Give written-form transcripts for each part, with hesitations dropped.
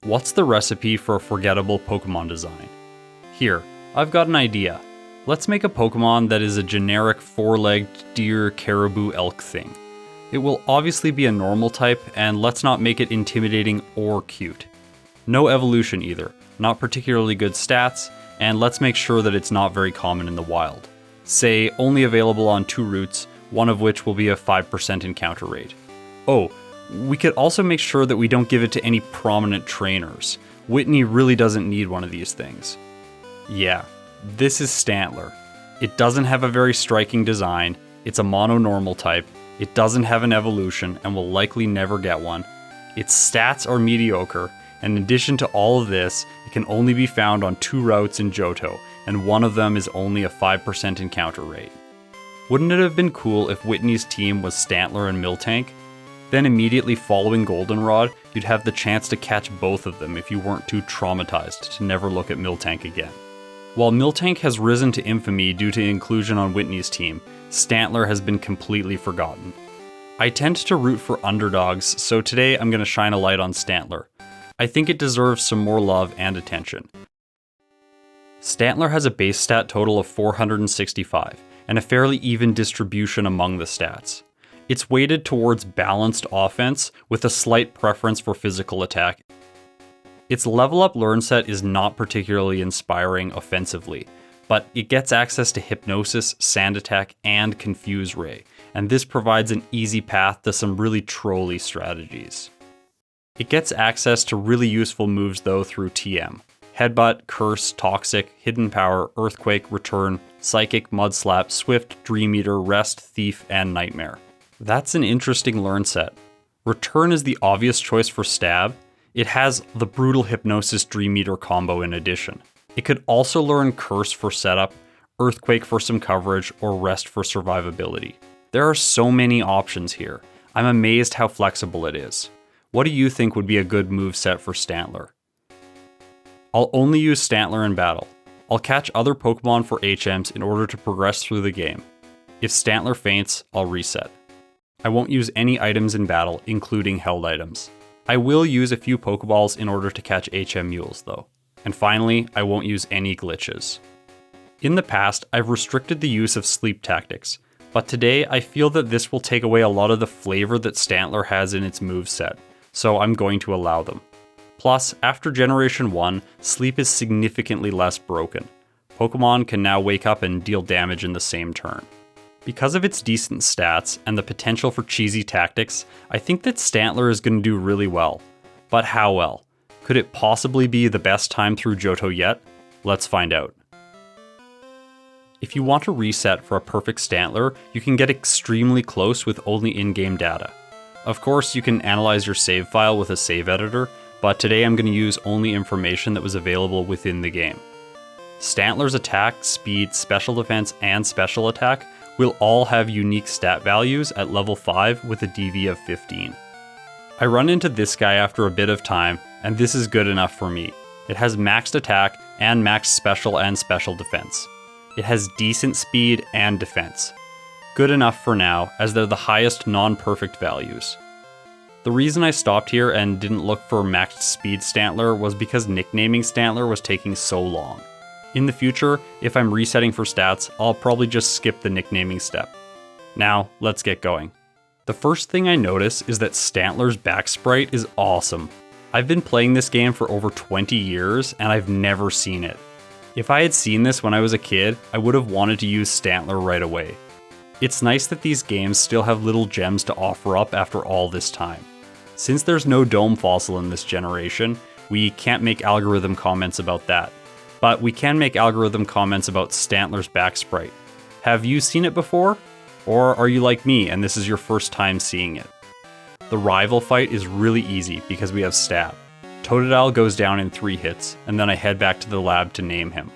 What's the recipe for a forgettable Pokemon design? Here, I've got an idea. Let's make a Pokemon that is a generic four-legged deer, caribou, elk thing. It will obviously be a normal type, and let's not make it intimidating or cute. No evolution either, not particularly good stats, and let's make sure that it's not very common in the wild. Say, only available on 2 routes, one of which will be a 5% encounter rate. Oh, we could also make sure that we don't give it to any prominent trainers. Whitney really doesn't need one of these things. Yeah, this is Stantler. It doesn't have a very striking design, it's a mono-normal type, it doesn't have an evolution and will likely never get one. Its stats are mediocre, and in addition to all of this, it can only be found on 2 routes in Johto, and one of them is only a 5% encounter rate. Wouldn't it have been cool if Whitney's team was Stantler and Miltank? Then immediately following Goldenrod, you'd have the chance to catch both of them if you weren't too traumatized to never look at Miltank again. While Miltank has risen to infamy due to inclusion on Whitney's team, Stantler has been completely forgotten. I tend to root for underdogs, so today I'm going to shine a light on Stantler. I think it deserves some more love and attention. Stantler has a base stat total of 465, and a fairly even distribution among the stats. It's weighted towards balanced offense with a slight preference for physical attack. Its level up learn set is not particularly inspiring offensively, but it gets access to Hypnosis, Sand Attack, and Confuse Ray, and this provides an easy path to some really trolly strategies. It gets access to really useful moves though through TM. Headbutt, Curse, Toxic, Hidden Power, Earthquake, Return, Psychic, Mudslap, Swift, Dream Eater, Rest, Thief, and Nightmare. That's an interesting learn set. Return is the obvious choice for Stab. It has the brutal Hypnosis Dream Eater combo in addition. It could also learn Curse for setup, Earthquake for some coverage, or Rest for survivability. There are so many options here. I'm amazed how flexible it is. What do you think would be a good move set for Stantler? I'll only use Stantler in battle. I'll catch other Pokemon for HMs in order to progress through the game. If Stantler faints, I'll reset. I won't use any items in battle, including held items. I will use a few Pokeballs in order to catch HM Mules though. And finally, I won't use any glitches. In the past, I've restricted the use of sleep tactics, but today I feel that this will take away a lot of the flavor that Stantler has in its moveset, so I'm going to allow them. Plus, after Generation 1, sleep is significantly less broken. Pokemon can now wake up and deal damage in the same turn. Because of its decent stats and the potential for cheesy tactics, I think that Stantler is going to do really well. But how well? Could it possibly be the best time through Johto yet? Let's find out. If you want to reset for a perfect Stantler, you can get extremely close with only in-game data. Of course, you can analyze your save file with a save editor, but today I'm going to use only information that was available within the game. Stantler's attack, speed, special defense, and special attack will all have unique stat values at level 5 with a DV of 15. I run into this guy after a bit of time, and this is good enough for me. It has maxed attack and maxed special and special defense. It has decent speed and defense. Good enough for now, as they're the highest non-perfect values. The reason I stopped here and didn't look for maxed speed Stantler was because nicknaming Stantler was taking so long. In the future, if I'm resetting for stats, I'll probably just skip the nicknaming step. Now, let's get going. The first thing I notice is that Stantler's back sprite is awesome. I've been playing this game for over 20 years and I've never seen it. If I had seen this when I was a kid, I would have wanted to use Stantler right away. It's nice that these games still have little gems to offer up after all this time. Since there's no Dome Fossil in this generation, we can't make algorithm comments about that. But we can make algorithm comments about Stantler's back sprite. Have you seen it before? Or are you like me and this is your first time seeing it? The rival fight is really easy because we have Stab. Totodile goes down in 3 hits, and then I head back to the lab to name him.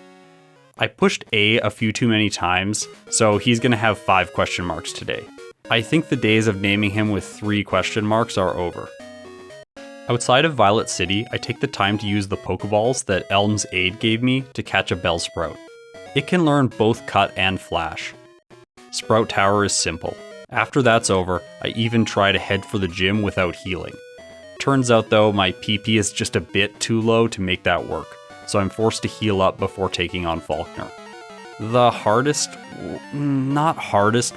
I pushed a few too many times, so he's gonna have 5 question marks today. I think the days of naming him with 3 question marks are over. Outside of Violet City, I take the time to use the Pokeballs that Elm's Aid gave me to catch a Bellsprout. It can learn both Cut and Flash. Sprout Tower is simple. After that's over, I even try to head for the gym without healing. Turns out though, my PP is just a bit too low to make that work, so I'm forced to heal up before taking on Falkner. The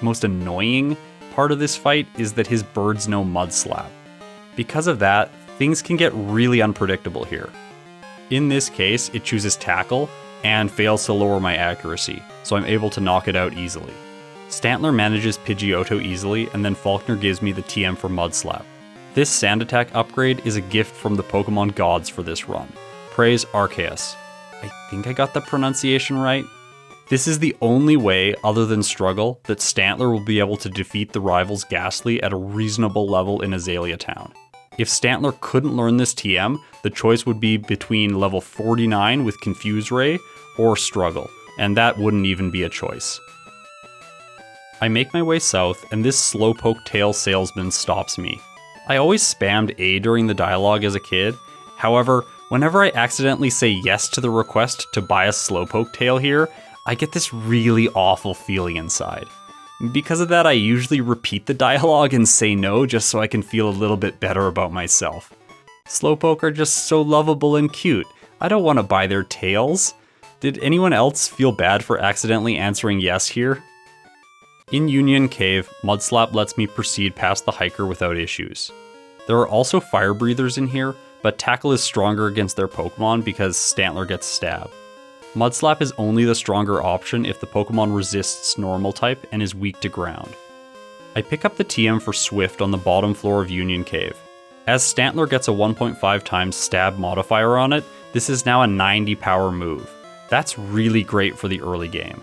most annoying part of this fight is that his birds know Mud Slap. Because of that, things can get really unpredictable here. In this case, it chooses Tackle and fails to lower my accuracy, so I'm able to knock it out easily. Stantler manages Pidgeotto easily, and then Falkner gives me the TM for Mud Slap. This Sand Attack upgrade is a gift from the Pokemon gods for this run. Praise Arceus. I think I got the pronunciation right. This is the only way, other than struggle, that Stantler will be able to defeat the rivals Ghastly at a reasonable level in Azalea Town. If Stantler couldn't learn this TM, the choice would be between level 49 with Confuse Ray or Struggle, and that wouldn't even be a choice. I make my way south, and this Slowpoke Tail salesman stops me. I always spammed A during the dialogue as a kid. However, whenever I accidentally say yes to the request to buy a Slowpoke Tail here, I get this really awful feeling inside. Because of that, I usually repeat the dialogue and say no just so I can feel a little bit better about myself. Slowpoke are just so lovable and cute. I don't want to buy their tails. Did anyone else feel bad for accidentally answering yes here? In Union Cave, Mudslap lets me proceed past the hiker without issues. There are also fire breathers in here, but Tackle is stronger against their Pokemon because Stantler gets Stab. Mudslap is only the stronger option if the Pokemon resists normal type and is weak to ground. I pick up the TM for Swift on the bottom floor of Union Cave. As Stantler gets a 1.5 times Stab modifier on it, this is now a 90 power move. That's really great for the early game.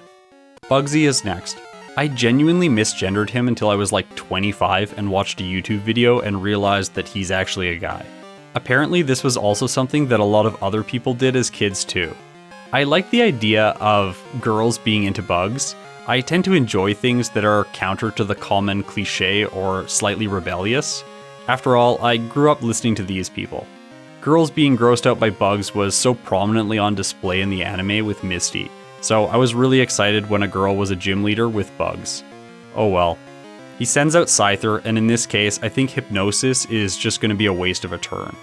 Bugsy is next. I genuinely misgendered him until I was like 25 and watched a YouTube video and realized that he's actually a guy. Apparently this was also something that a lot of other people did as kids too. I like the idea of girls being into bugs. I tend to enjoy things that are counter to the common cliche or slightly rebellious. After all, I grew up listening to these people. Girls being grossed out by bugs was so prominently on display in the anime with Misty, so I was really excited when a girl was a gym leader with bugs. Oh well. He sends out Scyther, and in this case, I think Hypnosis is just going to be a waste of a turn.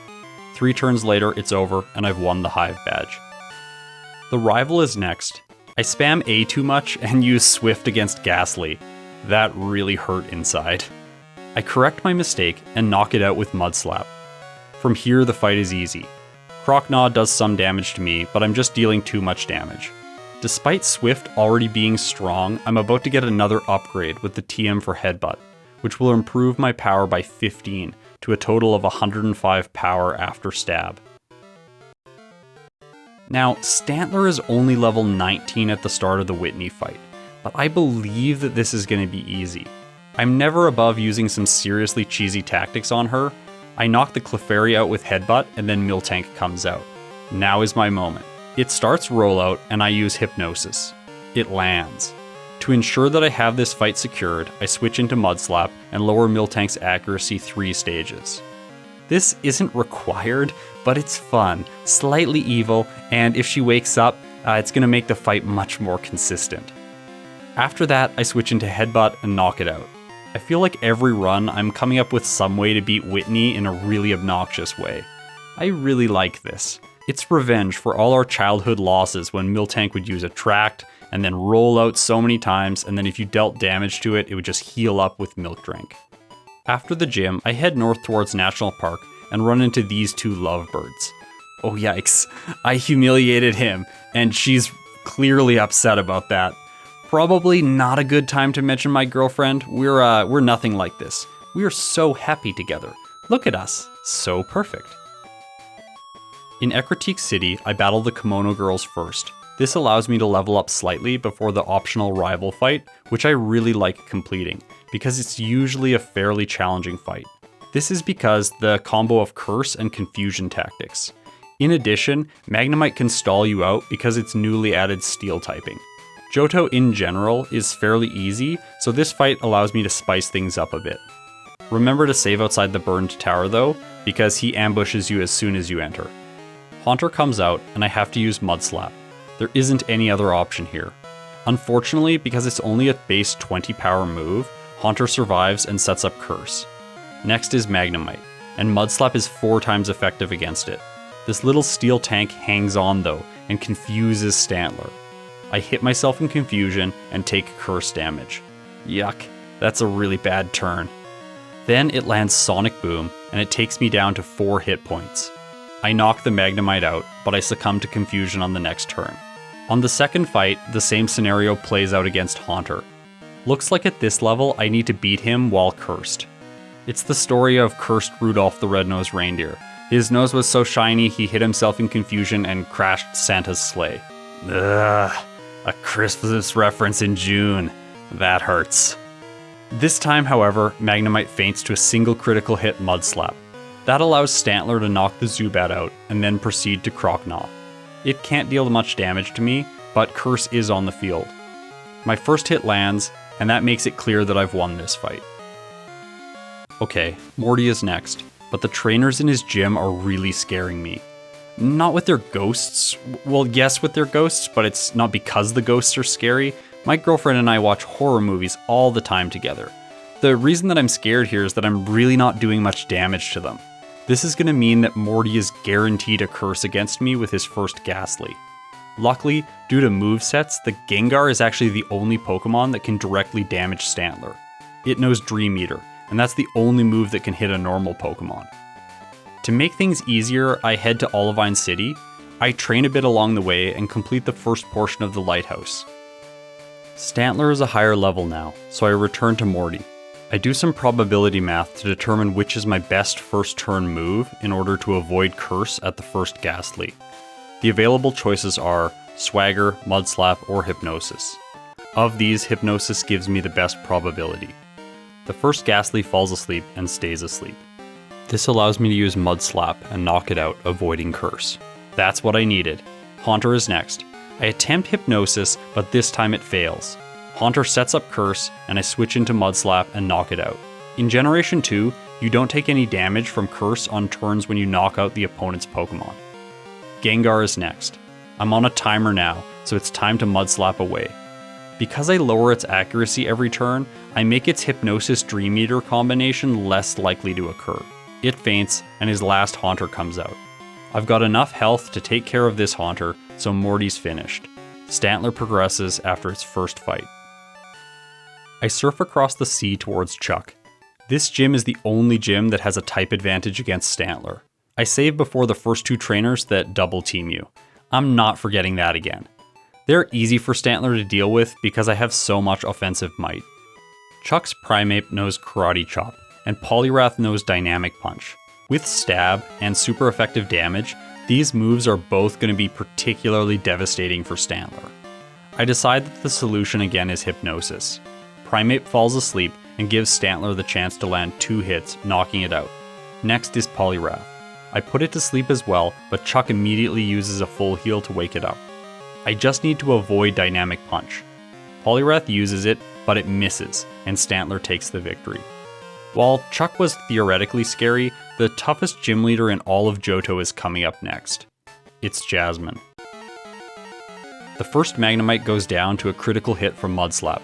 3 turns later, it's over, and I've won the Hive badge. The rival is next. I spam A too much and use Swift against Ghastly. That really hurt inside. I correct my mistake and knock it out with Mudslap. From here, the fight is easy. Crocnaw does some damage to me, but I'm just dealing too much damage. Despite Swift already being strong, I'm about to get another upgrade with the TM for Headbutt, which will improve my power by 15 to a total of 105 power after Stab. Now, Stantler is only level 19 at the start of the Whitney fight, but I believe that this is going to be easy. I'm never above using some seriously cheesy tactics on her. I knock the Clefairy out with Headbutt, and then Miltank comes out. Now is my moment. It starts rollout, and I use Hypnosis. It lands. To ensure that I have this fight secured, I switch into Mudslap and lower Miltank's accuracy 3 stages. This isn't required, but it's fun, slightly evil, and if she wakes up, it's going to make the fight much more consistent. After that, I switch into Headbutt and knock it out. I feel like every run, I'm coming up with some way to beat Whitney in a really obnoxious way. I really like this. It's revenge for all our childhood losses when Miltank would use Attract and then roll out so many times, and then if you dealt damage to it, it would just heal up with Milk Drink. After the gym, I head north towards National Park and run into these 2 lovebirds. Oh yikes, I humiliated him, and she's clearly upset about that. Probably not a good time to mention my girlfriend. We're nothing like this. We are so happy together. Look at us, so perfect. In Ecruteak City, I battle the Kimono Girls first. This allows me to level up slightly before the optional rival fight, which I really like completing, because it's usually a fairly challenging fight. This is because the combo of Curse and Confusion tactics. In addition, Magnemite can stall you out because it's newly added Steel typing. Johto in general is fairly easy, so this fight allows me to spice things up a bit. Remember to save outside the burned tower though, because he ambushes you as soon as you enter. Haunter comes out, and I have to use Mudslap. There isn't any other option here. Unfortunately, because it's only a base 20 power move, Haunter survives and sets up Curse. Next is Magnemite. and Mudslap is 4 times effective against it. This little steel tank hangs on though, and confuses Stantler. I hit myself in confusion and take curse damage. Yuck, that's a really bad turn. Then it lands Sonic Boom, and it takes me down to 4 hit points. I knock the Magnemite out, but I succumb to confusion on the next turn. On the second fight, the same scenario plays out against Haunter. Looks like at this level, I need to beat him while cursed. It's the story of cursed Rudolph the Red-Nosed Reindeer. His nose was so shiny, he hit himself in confusion and crashed Santa's sleigh. Ugh, a Christmas reference in June. That hurts. This time, however, Magnemite faints to a single critical hit Mudslap. That allows Stantler to knock the Zubat out, and then proceed to Croconaw. It can't deal much damage to me, but Curse is on the field. My first hit lands, and that makes it clear that I've won this fight. Okay, Morty is next, but the trainers in his gym are really scaring me. Not with their ghosts. Well, yes, with their ghosts, but it's not because the ghosts are scary. My girlfriend and I watch horror movies all the time together. The reason that I'm scared here is that I'm really not doing much damage to them. This is going to mean that Morty is guaranteed a curse against me with his first Ghastly. Luckily, due to movesets, the Gengar is actually the only Pokemon that can directly damage Stantler. It knows Dream Eater, and that's the only move that can hit a normal Pokemon. To make things easier, I head to Olivine City. I train a bit along the way and complete the first portion of the lighthouse. Stantler is a higher level now, so I return to Morty. I do some probability math to determine which is my best first turn move in order to avoid Curse at the first Ghastly. The available choices are Swagger, Mudslap, or Hypnosis. Of these, Hypnosis gives me the best probability. The first Ghastly falls asleep and stays asleep. This allows me to use Mudslap and knock it out, avoiding Curse. That's what I needed. Haunter is next. I attempt Hypnosis, but this time it fails. Haunter sets up Curse, and I switch into Mudslap and knock it out. In Generation 2, you don't take any damage from Curse on turns when you knock out the opponent's Pokemon. Gengar is next. I'm on a timer now, so it's time to Mudslap away. Because I lower its accuracy every turn, I make its Hypnosis Dream Eater combination less likely to occur. It faints, and his last Haunter comes out. I've got enough health to take care of this Haunter, so Morty's finished. Stantler progresses after its first fight. I surf across the sea towards Chuck. This gym is the only gym that has a type advantage against Stantler. I save before the first 2 trainers that double team you. I'm not forgetting that again. They're easy for Stantler to deal with because I have so much offensive might. Chuck's Primeape knows Karate Chop, and Polywrath knows Dynamic Punch. With Stab and super effective damage, these moves are both going to be particularly devastating for Stantler. I decide that the solution again is Hypnosis. Primeape falls asleep and gives Stantler the chance to land 2 hits, knocking it out. Next is Polywrath. I put it to sleep as well, but Chuck immediately uses a full heal to wake it up. I just need to avoid Dynamic Punch. Polywrath uses it, but it misses, and Stantler takes the victory. While Chuck was theoretically scary, the toughest gym leader in all of Johto is coming up next. It's Jasmine. The first Magnemite goes down to a critical hit from Mudslap.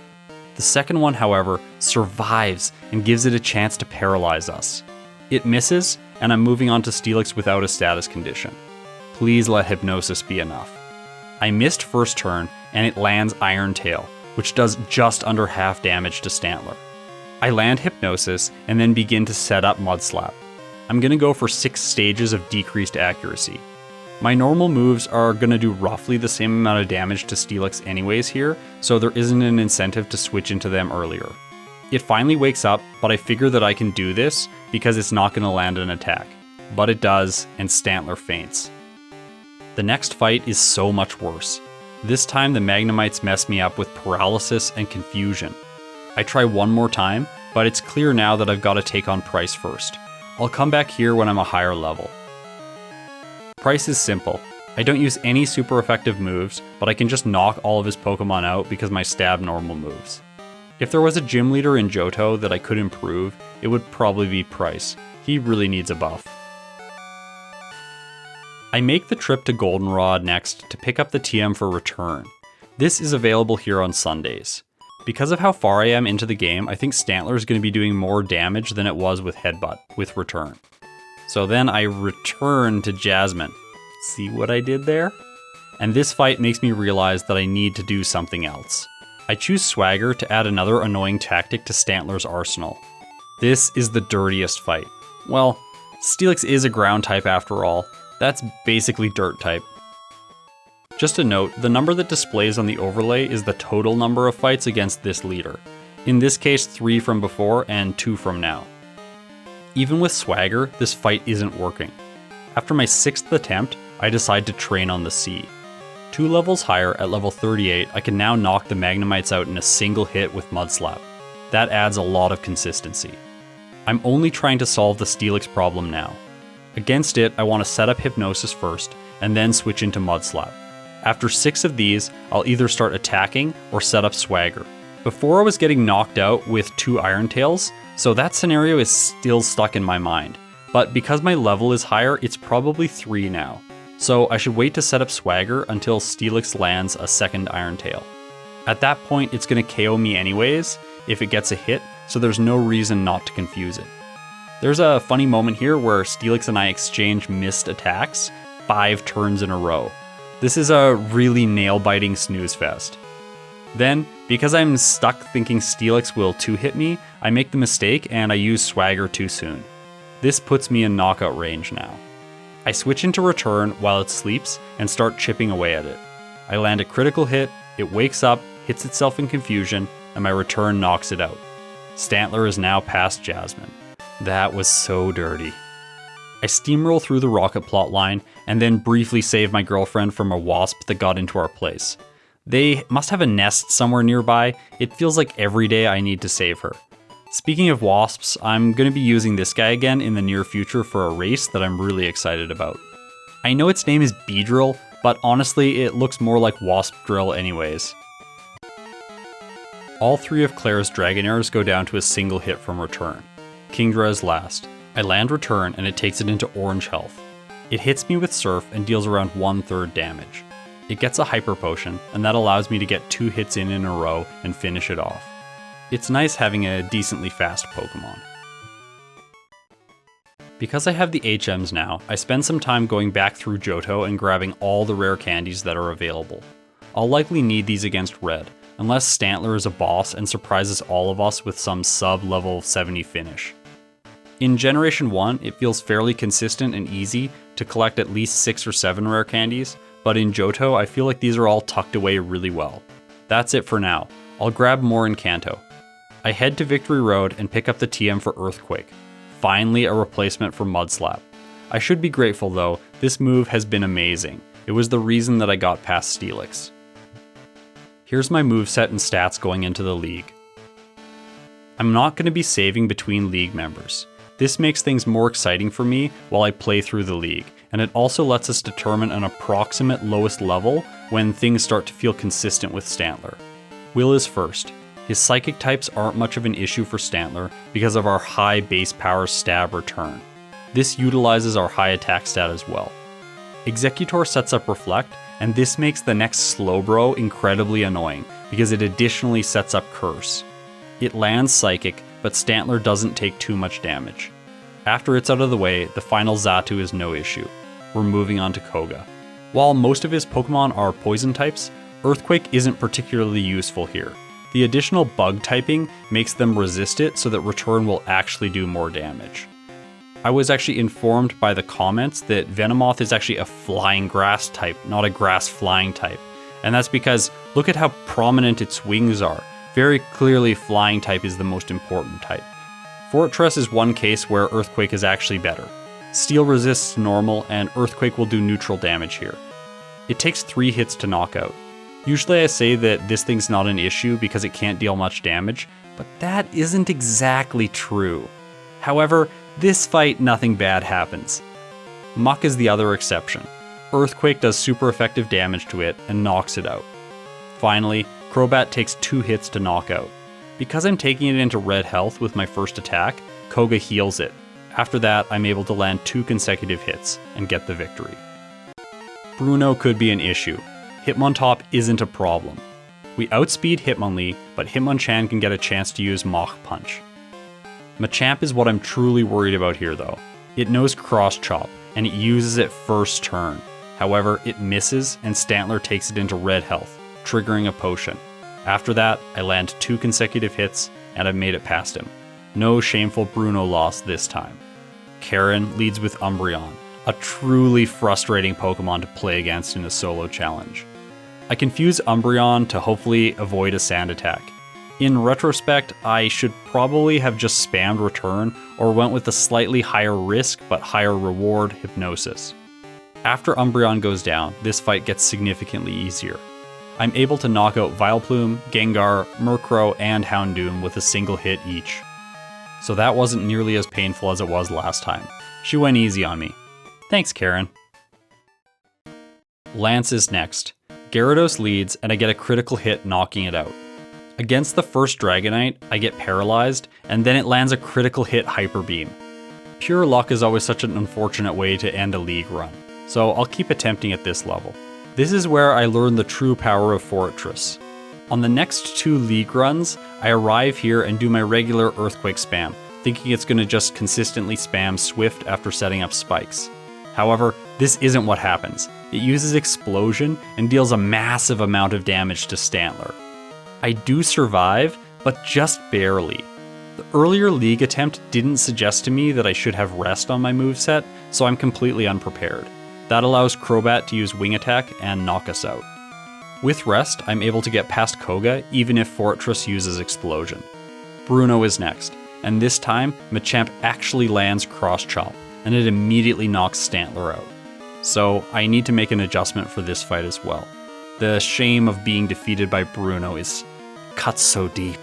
The second one, however, survives and gives it a chance to paralyze us. It misses, and I'm moving on to Steelix without a status condition. Please let Hypnosis be enough. I missed first turn, and it lands Iron Tail, which does just under half damage to Stantler. I land Hypnosis, and then begin to set up Mudslap. I'm going to go for 6 stages of decreased accuracy. My normal moves are going to do roughly the same amount of damage to Steelix anyways here, so there isn't an incentive to switch into them earlier. It finally wakes up, but I figure that I can do this because it's not going to land an attack. But it does, and Stantler faints. The next fight is so much worse. This time the Magnemites mess me up with paralysis and confusion. I try one more time, but it's clear now that I've got to take on Price first. I'll come back here when I'm a higher level. Price is simple. I don't use any super effective moves, but I can just knock all of his Pokemon out because my stab normal moves. If there was a gym leader in Johto that I could improve, it would probably be Price. He really needs a buff. I make the trip to Goldenrod next to pick up the TM for Return. This is available here on Sundays. Because of how far I am into the game, I think Stantler is going to be doing more damage than it was with Headbutt, with Return. So then I return to Jasmine. See what I did there? And this fight makes me realize that I need to do something else. I choose Swagger to add another annoying tactic to Stantler's arsenal. This is the dirtiest fight. Well, Steelix is a ground type after all. That's basically dirt type. Just a note, the number that displays on the overlay is the total number of fights against this leader. In this case, 3 from before and 2 from now. Even with Swagger, this fight isn't working. After my 6th attempt, I decide to train on the sea. 2 levels higher, at level 38, I can now knock the Magnemites out in a single hit with Mudslap. That adds a lot of consistency. I'm only trying to solve the Steelix problem now. Against it, I want to set up Hypnosis first, and then switch into Mudslap. After 6 of these, I'll either start attacking or set up Swagger. Before I was getting knocked out with 2 Iron Tails, so that scenario is still stuck in my mind. But because my level is higher, it's probably 3 now. So I should wait to set up Swagger until Steelix lands a 2nd Iron Tail. At that point, it's going to KO me anyways if it gets a hit, so there's no reason not to confuse it. There's a funny moment here where Steelix and I exchange missed attacks 5 turns in a row. This is a really nail-biting snooze fest. Then, because I'm stuck thinking Steelix will 2-hit me, I make the mistake and I use Swagger too soon. This puts me in knockout range now. I switch into Return while it sleeps and start chipping away at it. I land a critical hit, it wakes up, hits itself in confusion, and my Return knocks it out. Stantler is now past Jasmine. That was so dirty. I steamroll through the rocket plotline and then briefly save my girlfriend from a wasp that got into our place. They must have a nest somewhere nearby. It feels like every day I need to save her. Speaking of wasps, I'm going to be using this guy again in the near future for a race that I'm really excited about. I know its name is Beedrill, but honestly it looks more like Wasp Drill anyways. All 3 of Claire's Dragonairs go down to a single hit from Return. Kingdra is last. I land Return and it takes it into orange health. It hits me with Surf and deals around 1/3 damage. It gets a Hyper Potion, and that allows me to get 2 hits in a row and finish it off. It's nice having a decently fast Pokemon. Because I have the HMs now, I spend some time going back through Johto and grabbing all the rare candies that are available. I'll likely need these against Red, unless Stantler is a boss and surprises all of us with some sub-level 70 finish. In Generation 1, it feels fairly consistent and easy to collect at least 6 or 7 rare candies, but in Johto, I feel like these are all tucked away really well. That's it for now. I'll grab more in Kanto. I head to Victory Road and pick up the TM for Earthquake. Finally a replacement for Mudslap. I should be grateful though, this move has been amazing. It was the reason that I got past Steelix. Here's my moveset and stats going into the league. I'm not going to be saving between league members. This makes things more exciting for me while I play through the league, and it also lets us determine an approximate lowest level when things start to feel consistent with Stantler. Will is first. His psychic types aren't much of an issue for Stantler because of our high base power stab return. This utilizes our high attack stat as well. Executor sets up Reflect, and this makes the next Slowbro incredibly annoying because it additionally sets up Curse. It lands Psychic, but Stantler doesn't take too much damage. After it's out of the way, the final Xatu is no issue. We're moving on to Koga. While most of his Pokemon are poison types, Earthquake isn't particularly useful here. The additional bug typing makes them resist it so that Return will actually do more damage. I was actually informed by the comments that Venomoth is actually a flying grass type, not a grass flying type. And that's because look at how prominent its wings are. Very clearly flying type is the most important type. Fortress is one case where Earthquake is actually better. Steel resists normal and Earthquake will do neutral damage here. It takes 3 hits to knock out. Usually I say that this thing's not an issue because it can't deal much damage, but that isn't exactly true. However, this fight nothing bad happens. Muck is the other exception. Earthquake does super effective damage to it and knocks it out. Finally, Crobat takes 2 hits to knock out. Because I'm taking it into red health with my first attack, Koga heals it. After that, I'm able to land 2 consecutive hits and get the victory. Bruno could be an issue. Hitmontop isn't a problem. We outspeed Hitmonlee, but Hitmonchan can get a chance to use Mach Punch. Machamp is what I'm truly worried about here though. It knows Cross Chop, and it uses it first turn. However, it misses, and Stantler takes it into red health, triggering a potion. After that, I land 2 consecutive hits, and I've made it past him. No shameful Bruno loss this time. Karen leads with Umbreon, a truly frustrating Pokemon to play against in a solo challenge. I confuse Umbreon to hopefully avoid a sand attack. In retrospect, I should probably have just spammed Return or went with a slightly higher risk but higher reward Hypnosis. After Umbreon goes down, this fight gets significantly easier. I'm able to knock out Vileplume, Gengar, Murkrow, and Houndoom with a single hit each. So that wasn't nearly as painful as it was last time. She went easy on me. Thanks, Karen. Lance is next. Gyarados leads, and I get a critical hit knocking it out. Against the first Dragonite, I get paralyzed, and then it lands a critical hit Hyper Beam. Pure luck is always such an unfortunate way to end a league run, so I'll keep attempting at this level. This is where I learn the true power of Fortress. On the next 2 league runs, I arrive here and do my regular Earthquake spam, thinking it's going to just consistently spam Swift after setting up spikes. However, this isn't what happens. It uses Explosion and deals a massive amount of damage to Stantler. I do survive, but just barely. The earlier league attempt didn't suggest to me that I should have rest on my moveset, so I'm completely unprepared. That allows Crobat to use Wing Attack and knock us out. With rest, I'm able to get past Koga even if Fortress uses Explosion. Bruno is next, and this time Machamp actually lands Cross Chop, and it immediately knocks Stantler out. So I need to make an adjustment for this fight as well. The shame of being defeated by Bruno is cut so deep.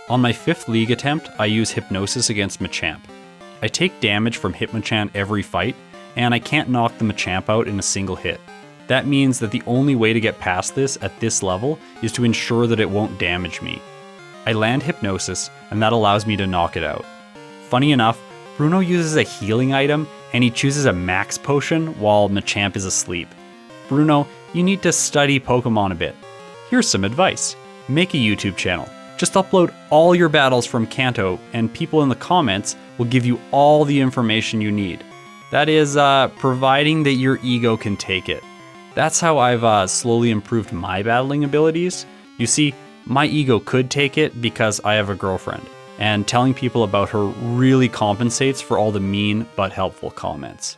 On my 5th league attempt, I use Hypnosis against Machamp. I take damage from Hitmonchan every fight, and I can't knock the Machamp out in a single hit. That means that the only way to get past this at this level is to ensure that it won't damage me. I land Hypnosis, and that allows me to knock it out. Funny enough, Bruno uses a healing item, and he chooses a Max Potion while Machamp is asleep. Bruno, you need to study Pokemon a bit. Here's some advice. Make a YouTube channel. Just upload all your battles from Kanto, and people in the comments will give you all the information you need. That is, providing that your ego can take it. That's how I've slowly improved my battling abilities. You see, my ego could take it because I have a girlfriend, and telling people about her really compensates for all the mean but helpful comments.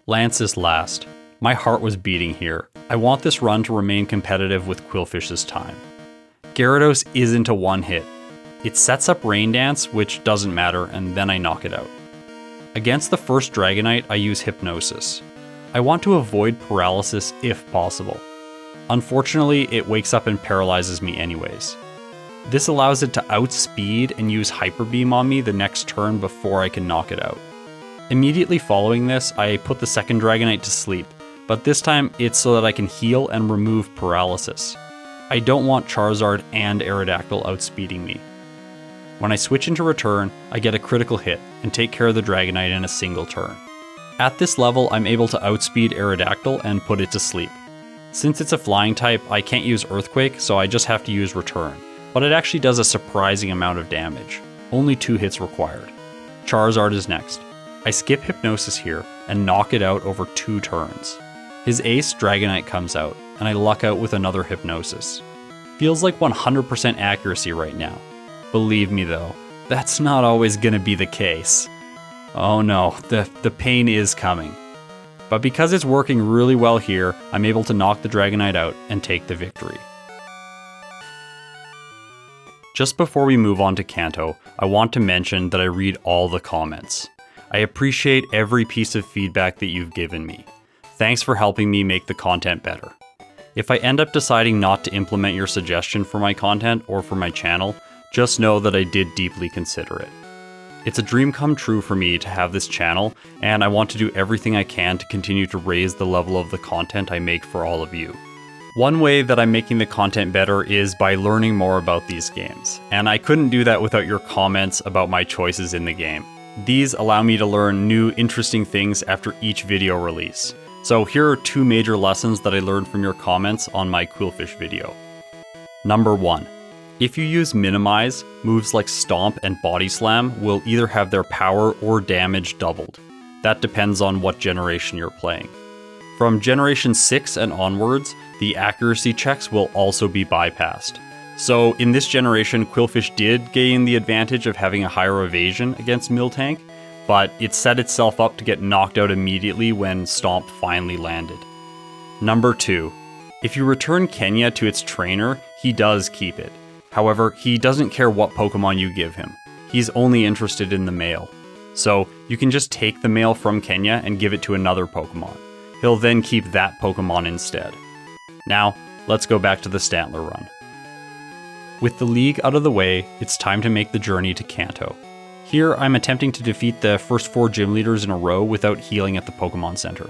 Lance is last. My heart was beating here. I want this run to remain competitive with Qwilfish's time. Gyarados isn't a one-hit. It sets up Rain Dance, which doesn't matter, and then I knock it out. Against the first Dragonite, I use Hypnosis. I want to avoid paralysis if possible. Unfortunately, it wakes up and paralyzes me anyways. This allows it to outspeed and use Hyper Beam on me the next turn before I can knock it out. Immediately following this, I put the second Dragonite to sleep, but this time it's so that I can heal and remove paralysis. I don't want Charizard and Aerodactyl outspeeding me. When I switch into Return, I get a critical hit and take care of the Dragonite in a single turn. At this level, I'm able to outspeed Aerodactyl and put it to sleep. Since it's a flying type, I can't use Earthquake, so I just have to use Return, but it actually does a surprising amount of damage. Only 2 hits required. Charizard is next. I skip Hypnosis here and knock it out over 2 turns. His ace, Dragonite, comes out, and I luck out with another Hypnosis. Feels like 100% accuracy right now. Believe me though, that's not always gonna be the case. Oh no, the pain is coming. But because it's working really well here, I'm able to knock the Dragonite out and take the victory. Just before we move on to Kanto, I want to mention that I read all the comments. I appreciate every piece of feedback that you've given me. Thanks for helping me make the content better. If I end up deciding not to implement your suggestion for my content or for my channel, just know that I did deeply consider it. It's a dream come true for me to have this channel, and I want to do everything I can to continue to raise the level of the content I make for all of you. One way that I'm making the content better is by learning more about these games, and I couldn't do that without your comments about my choices in the game. These allow me to learn new, interesting things after each video release. So here are 2 major lessons that I learned from your comments on my Qwilfish video. Number 1. If you use Minimize, moves like Stomp and Body Slam will either have their power or damage doubled. That depends on what generation you're playing. From Generation 6 and onwards, the accuracy checks will also be bypassed. So in this generation, Qwilfish did gain the advantage of having a higher evasion against Miltank, but it set itself up to get knocked out immediately when Stomp finally landed. Number 2. If you return Kenya to its trainer, he does keep it. However, he doesn't care what Pokemon you give him. He's only interested in the male. So you can just take the male from Kenya and give it to another Pokemon. He'll then keep that Pokemon instead. Now, let's go back to the Stantler run. With the league out of the way, it's time to make the journey to Kanto. Here, I'm attempting to defeat the first 4 gym leaders in a row without healing at the Pokemon Center.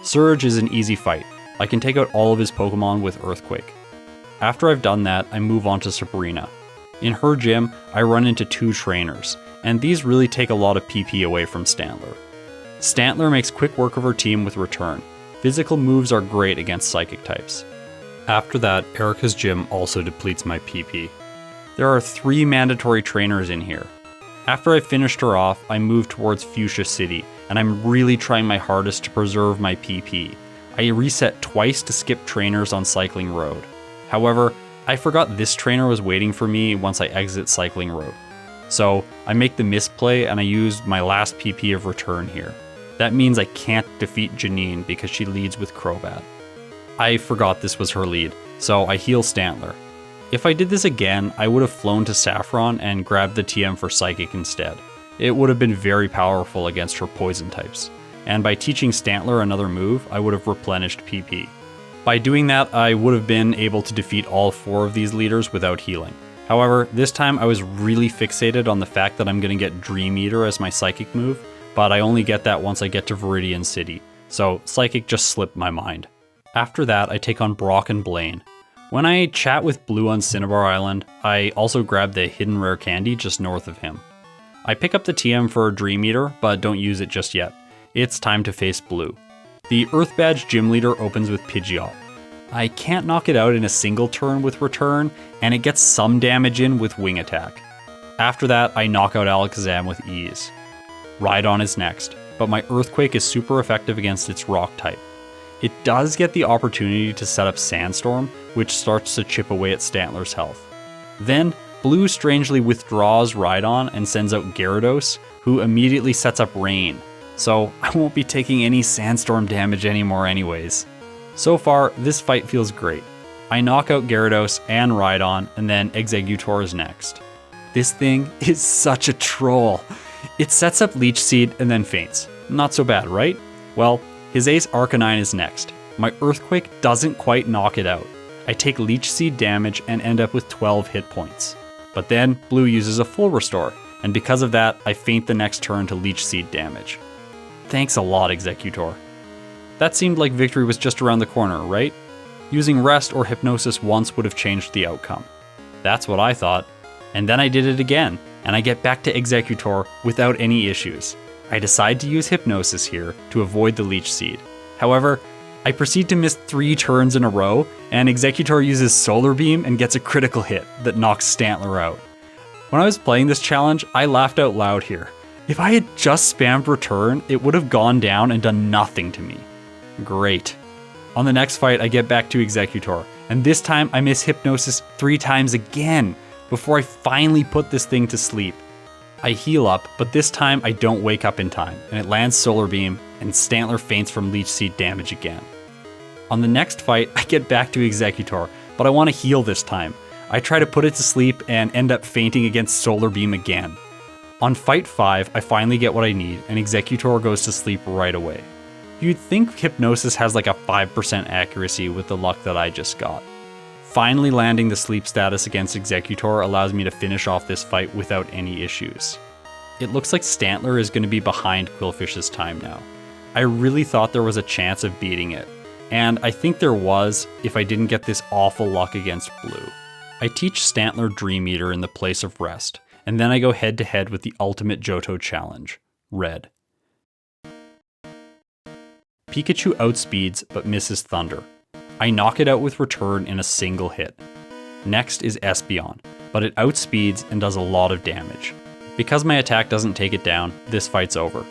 Surge is an easy fight. I can take out all of his Pokemon with Earthquake. After I've done that, I move on to Sabrina. In her gym, I run into 2 trainers, and these really take a lot of PP away from Stantler. Stantler makes quick work of her team with Return. Physical moves are great against Psychic types. After that, Erica's gym also depletes my PP. There are 3 mandatory trainers in here. After I finished her off, I move towards Fuchsia City, and I'm really trying my hardest to preserve my PP. I reset twice to skip trainers on Cycling Road. However, I forgot this trainer was waiting for me once I exit Cycling Road. So I make the misplay and I use my last PP of Return here. That means I can't defeat Janine because she leads with Crobat. I forgot this was her lead, so I heal Stantler. If I did this again, I would have flown to Saffron and grabbed the TM for Psychic instead. It would have been very powerful against her poison types, and by teaching Stantler another move, I would have replenished PP. By doing that, I would have been able to defeat all 4 of these leaders without healing. However, this time I was really fixated on the fact that I'm going to get Dream Eater as my Psychic move, but I only get that once I get to Viridian City, so Psychic just slipped my mind. After that, I take on Brock and Blaine. When I chat with Blue on Cinnabar Island, I also grab the hidden rare candy just north of him. I pick up the TM for Dream Eater, but don't use it just yet. It's time to face Blue. The Earth Badge Gym Leader opens with Pidgeot. I can't knock it out in a single turn with Return, and it gets some damage in with Wing Attack. After that, I knock out Alakazam with ease. Rhydon is next, but my Earthquake is super effective against its Rock type. It does get the opportunity to set up Sandstorm, which starts to chip away at Stantler's health. Then, Blue strangely withdraws Rhydon and sends out Gyarados, who immediately sets up Rain. So I won't be taking any Sandstorm damage anymore anyways. So far, this fight feels great. I knock out Gyarados and Rhydon, and then Exeggutor is next. This thing is such a troll. It sets up Leech Seed and then faints. Not so bad, right? Well, his ace Arcanine is next. My Earthquake doesn't quite knock it out. I take Leech Seed damage and end up with 12 hit points. But then, Blue uses a full restore, and because of that, I faint the next turn to Leech Seed damage. Thanks a lot, Exeggutor. That seemed like victory was just around the corner, right? Using Rest or Hypnosis once would have changed the outcome. That's what I thought. And then I did it again, and I get back to Exeggutor without any issues. I decide to use Hypnosis here to avoid the Leech Seed. However, I proceed to miss 3 turns in a row, and Exeggutor uses Solar Beam and gets a critical hit that knocks Stantler out. When I was playing this challenge, I laughed out loud here. If I had just spammed Return, it would have gone down and done nothing to me. Great. On the next fight, I get back to Exeggutor, and this time I miss Hypnosis 3 times again before I finally put this thing to sleep. I heal up, but this time I don't wake up in time, and it lands Solar Beam, and Stantler faints from Leech Seed damage again. On the next fight, I get back to Exeggutor, but I want to heal this time. I try to put it to sleep and end up fainting against Solar Beam again. On fight 5, I finally get what I need, and Exeggutor goes to sleep right away. You'd think Hypnosis has like a 5% accuracy with the luck that I just got. Finally landing the sleep status against Exeggutor allows me to finish off this fight without any issues. It looks like Stantler is going to be behind Qwilfish's time now. I really thought there was a chance of beating it, and I think there was if I didn't get this awful luck against Blue. I teach Stantler Dream Eater in the place of Rest, and then I go head to head with the ultimate Johto challenge, Red. Pikachu outspeeds but misses Thunder. I knock it out with Return in a single hit. Next is Espeon. but it outspeeds and does a lot of damage. Because my attack doesn't take it down, this fight's over.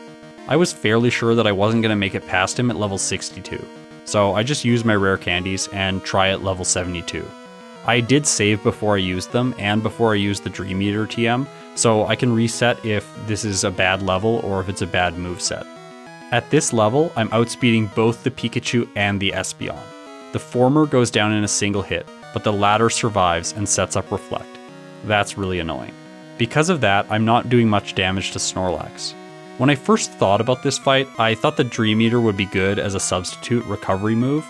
I was fairly sure that I wasn't going to make it past him at level 62, so I just used my rare candies and try at level 72. I did save before I used them and before I used the Dream Eater TM, so I can reset if this is a bad level or if it's a bad moveset. At this level, I'm outspeeding both the Pikachu and the Espeon. The former goes down in a single hit, but the latter survives and sets up Reflect. That's really annoying. Because of that, I'm not doing much damage to Snorlax. When I first thought about this fight, I thought the Dream Eater would be good as a substitute recovery move.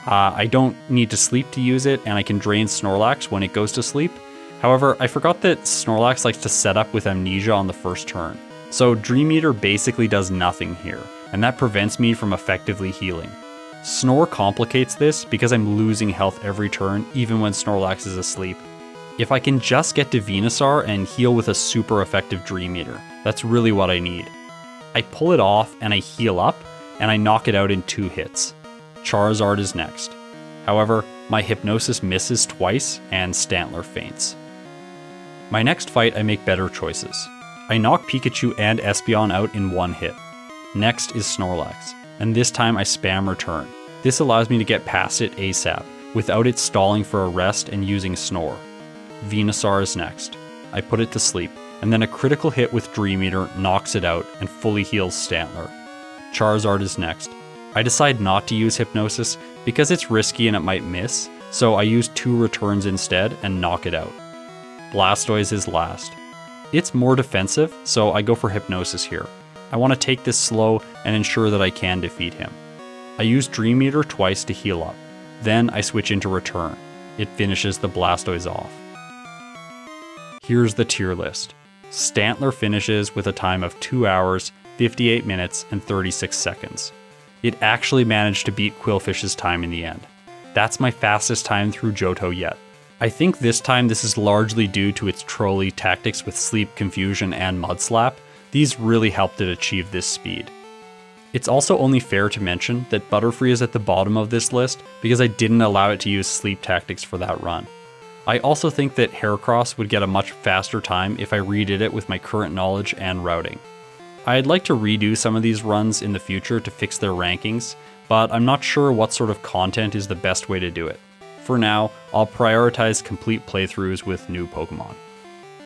I don't need to sleep to use it, and I can drain Snorlax when it goes to sleep. However, I forgot that Snorlax likes to set up with Amnesia on the first turn, so Dream Eater basically does nothing here, and that prevents me from effectively healing. Snore complicates this because I'm losing health every turn, even when Snorlax is asleep. If I can just get to Venusaur and heal with a super effective Dream Eater, that's really what I need. I pull it off and I heal up, and I knock it out in 2 hits. Charizard is next. However, my Hypnosis misses twice and Stantler faints. My next fight I make better choices. I knock Pikachu and Espeon out in 1 hit. Next is Snorlax, and this time I spam Return. This allows me to get past it ASAP, without it stalling for a rest and using Snore. Venusaur is next. I put it to sleep, and then a critical hit with Dream Eater knocks it out and fully heals Stantler. Charizard is next. I decide not to use Hypnosis because it's risky and it might miss, so I use 2 returns instead and knock it out. Blastoise is last. It's more defensive, so I go for Hypnosis here. I want to take this slow and ensure that I can defeat him. I use Dream Eater twice to heal up. Then I switch into Return. It finishes the Blastoise off. Here's the tier list. Stantler finishes with a time of 2 hours, 58 minutes, and 36 seconds. It actually managed to beat Quillfish's time in the end. That's my fastest time through Johto yet. I think this time this is largely due to its trolly tactics with Sleep, Confusion, and Mud Slap. These really helped it achieve this speed. It's also only fair to mention that Butterfree is at the bottom of this list because I didn't allow it to use Sleep tactics for that run. I also think that Heracross would get a much faster time if I redid it with my current knowledge and routing. I'd like to redo some of these runs in the future to fix their rankings, but I'm not sure what sort of content is the best way to do it. For now, I'll prioritize complete playthroughs with new Pokemon.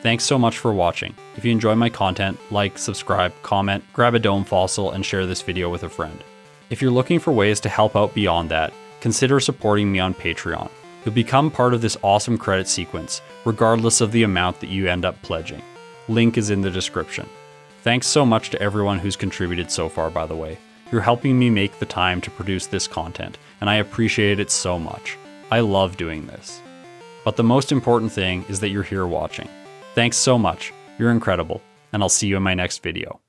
Thanks so much for watching. If you enjoy my content, like, subscribe, comment, grab a Dome Fossil, and share this video with a friend. If you're looking for ways to help out beyond that, consider supporting me on Patreon. You'll become part of this awesome credit sequence, regardless of the amount that you end up pledging. Link is in the description. Thanks so much to everyone who's contributed so far, by the way. You're helping me make the time to produce this content, and I appreciate it so much. I love doing this. But the most important thing is that you're here watching. Thanks so much, you're incredible, and I'll see you in my next video.